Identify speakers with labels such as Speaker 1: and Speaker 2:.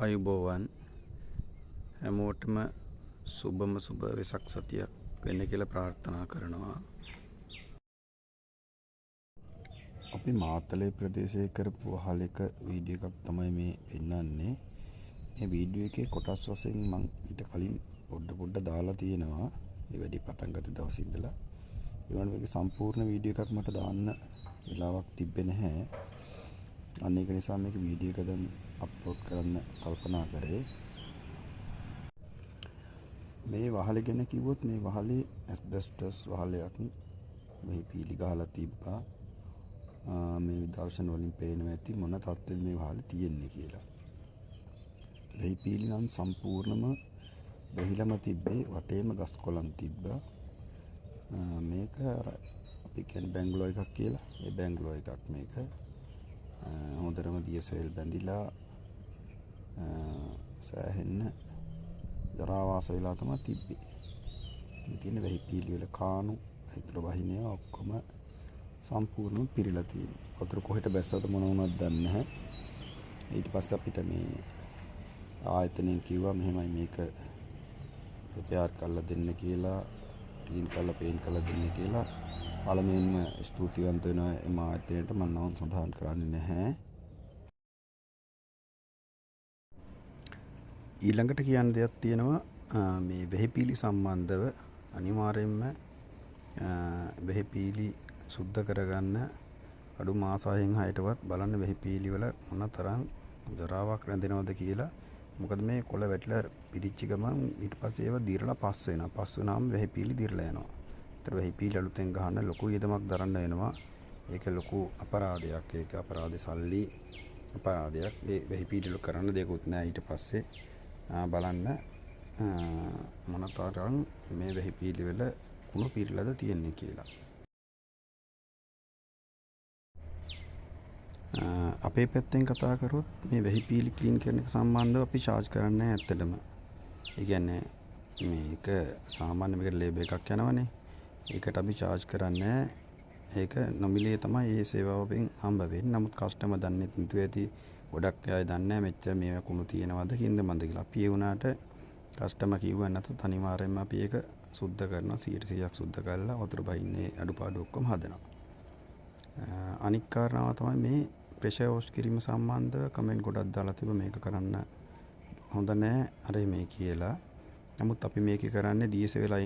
Speaker 1: ආයුබෝවන් හැමෝටම සුබම සුබ වෙසක් සතියක් වෙන්න කියලා ප්‍රාර්ථනා කරනවා. අපි මාතලේ ප්‍රදේශයේ කරපු වහලක වීඩියෝ එකක් තමයි මේ පෙන්නන්නේ. මේ වීඩියෝ එකේ කොටස් වශයෙන් මම ඊට කලින් පොඩ්ඩ දාලා තියෙනවා. මේ වැඩි පටන් ගත්ත දවසේ ඉඳලා. ඒ වුණාට මේකේ සම්පූර්ණ වීඩියෝ එකක් මට දාන්න වෙලාවක් තිබ්බේ නැහැ. අන්න ඒක නිසා මේක වීඩියෝ එක දැන් අප්ලෝඩ් කරන්න කල්පනා කරේ. මේ වහල ගැන කිව්වොත් මේ වහලේ ඇස්බෙස්ටස් වහලයක් මේ පීලි ගහලා තිබ්බා. මේ දර්ශන වලින් පේනවා ඇති මොන තත්ත්වෙද මේ වහලේ තියෙන්නේ කියලා. මේ පීලි නම් සම්පූර්ණම බැහිලම තිබ්බේ, වටේම ගස් කොළන් තිබ්බා. මේක අපි කියන්නේ බැංගලෝ එකක් කියලා. ඒ බැංගලෝ එකක් මේක. හොඳටම දියසෙල් බැඳිලා සෑහෙන්න ජරාවාස වෙලා තමයි තිබ්බේ. මේ තියෙන වෙහි පීලි වල කාණු හිතර වහිනේ ඔක්කොම සම්පූර්ණයෙන් පිරීලා තියෙනවා. වතුර කොහෙට බැස්සද මොන වුණත් දන්නේ නැහැ. ඊට පස්සේ අපිට මේ ආයතනයෙන් කිව්වා මෙහෙමයි මේක රිපෙයාර් කරලා දෙන්න කියලා, ක්ලීන් කරලා පේන්ට් කරලා දෙන්න කියලා. පළමුවෙන්ම ස්තුතිවන්ත වෙනවා එම ආයතනයට. මම නම් සඳහන් කරන්නේ නැහැ. ඊළඟට කියන්න දෙයක් තියෙනවා. මේ වෙහිපීලි සම්බන්ධව අනිවාර්යයෙන්ම වෙහිපීලි සුද්ධ කරගන්න අඩු මාස 6ටවත් බලන්න වෙහිපීලි වල මොන තරම් ජරාවක් රැඳෙනවද කියලා. මොකද මේ කොළ වැටිලා පිරිච්ච ගමන් ඊට පස්සේ ඒවා දිරලා පස් වෙනවා. පස් වුණාම වෙහිපීලි දිරලා යනවා. ඒතර වෙහිපීලි අලුතෙන් ගහන්න ලොකු ඊදමක් දරන්න වෙනවා. ඒක ලොකු අපරාධයක්. ඒක අපරාධේ සල්ලි අපරාධයක්. මේ වෙහිපීලි වල කරන්න දෙයක්වත් නැහැ. ඊට පස්සේ බලන්න මොනතරම් මේ වෙහිපීලි වල කුණු පිරලාද තියෙන්නේ කියලා. අපේ පැත්තෙන් කතා කරොත් මේ වෙහිපීලි ක්ලීන් කරන එක සම්බන්ධව අපි charge කරන්නේ නැහැ ඇත්තටම. ඒ කියන්නේ මේක සාමාන්‍ය මේක ලේබල් එකක් යනවනේ. ඒකට අපි charge කරන්නේ ඒක නොමිලේ තමයි මේ සේවාවෙන් හම්බ වෙන්නේ. නමුත් කස්ටමර් දන්නේ නැතුව ඇති. ගොඩක් අය දන්නේ නැහැ මෙච්චර මේවා කුණු තියෙනවද කින්දමන්ද කියලා. අපි ඒ වුණාට කස්ටමර් කිව්වා නැත්නම් අනිවාර්යයෙන්ම අපි ඒක සුද්ධ කරනවා. 100%ක් සුද්ධ කරලා වතුර බහින්නේ අඩුපාඩු ඔක්කොම හදනවා. අනික් කාරණාව තමයි මේ ප්‍රෙෂර් වොෂ් කිරීම සම්බන්ධව කමෙන්ට් ගොඩක් දාලා තිබ්බා මේක කරන්න හොඳ නැහැ අර මේ කියලා. නමුත් අපි මේක කරන්නේ DSA වෙලා